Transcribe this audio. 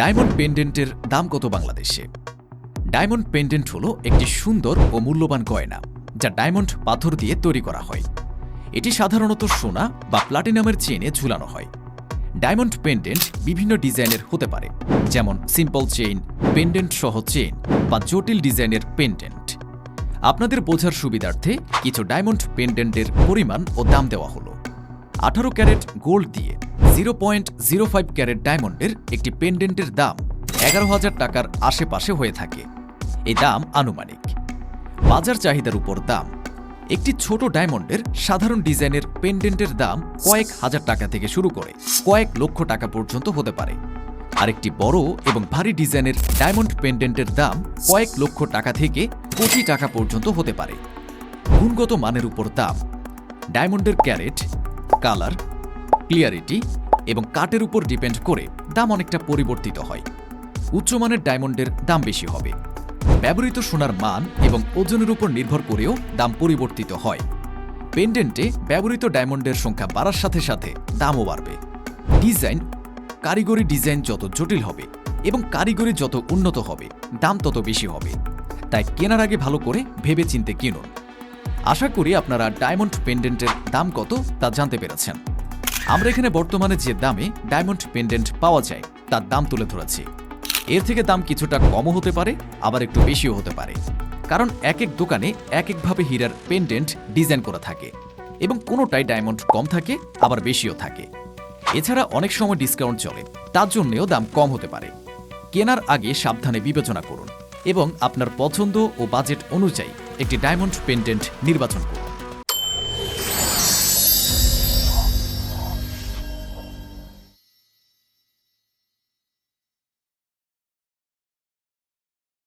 Diamond পেন্ডেন্টের দাম কত বাংলাদেশে? ডায়মন্ড পেন্ডেন্ট হলো একটি সুন্দর ও মূল্যবান গয়না যা ডায়মন্ড পাথর দিয়ে তৈরি করা হয়। এটি সাধারণত সোনা বা প্লাটিনামের চেইনে ঝুলানো হয়। ডায়মন্ড পেন্ডেন্ট বিভিন্ন ডিজাইনের হতে পারে, যেমন সিম্পল চেইন, পেন্ডেন্ট সহ চেইন বা জটিল ডিজাইনের পেন্ডেন্ট। আপনাদের বোঝার সুবিধার্থে কিছু ডায়মন্ড পেন্ডেন্টের পরিমাণ ও দাম দেওয়া হলো। 18 ক্যারেট গোল্ড দিয়ে 0.05 ক্যারেট ডায়মন্ডের একটি পেন্ডেন্টের দাম 11,000 টাকার আশেপাশে হয়ে থাকে। এই দাম আনুমানিক। বাজার চাহিদার উপর দাম। একটি ছোট ডায়মন্ডের সাধারণ ডিজাইনের পেন্ডেন্টের দাম কয়েক হাজার টাকা থেকে শুরু করে কয়েক লক্ষ টাকা পর্যন্ত হতে পারে। আরেকটি বড় এবং ভারী ডিজাইনের ডায়মন্ড পেন্ডেন্টের দাম কয়েক লক্ষ টাকা থেকে কোটি টাকা পর্যন্ত হতে পারে। গুণগত মানের উপর দাম। ডায়মন্ডের ক্যারেট, কালার, ক্লিয়ারিটি এবং কাটের উপর ডিপেন্ড করে দাম অনেকটা পরিবর্তিত হয়। উচ্চমানের ডায়মন্ডের দাম বেশি হবে। ব্যবহৃত সোনার মান এবং ওজনের উপর নির্ভর করেও দাম পরিবর্তিত হয়। পেন্ডেন্টে ব্যবহৃত ডায়মন্ডের সংখ্যা বাড়ার সাথে সাথে দামও বাড়বে। ডিজাইন, কারিগরি ডিজাইন যত জটিল হবে এবং কারিগরি যত উন্নত হবে, দাম তত বেশি হবে। তাই কেনার আগে ভালো করে ভেবেচিন্তে কিনুন। আশা করি আপনারা ডায়মন্ড পেন্ডেন্টের দাম কত তা জানতে পেরেছেন। আমরা এখানে বর্তমানে যে দামে ডায়মন্ড পেন্ডেন্ট পাওয়া যায় তার দাম তুলে ধরেছি। এর থেকে দাম কিছুটা কমও হতে পারে, আবার একটু বেশিও হতে পারে, কারণ এক এক দোকানে এক একভাবে হীরার পেন্ডেন্ট ডিজাইন করা থাকে এবং কোনোটাই ডায়মন্ড কম থাকে, আবার বেশিও থাকে। এছাড়া অনেক সময় ডিসকাউন্ট চলে, তার জন্যেও দাম কম হতে পারে। কেনার আগে সাবধানে বিবেচনা করুন এবং আপনার পছন্দ ও বাজেট অনুযায়ী একটি ডায়মন্ড পেন্ডেন্ট নির্বাচন করুন।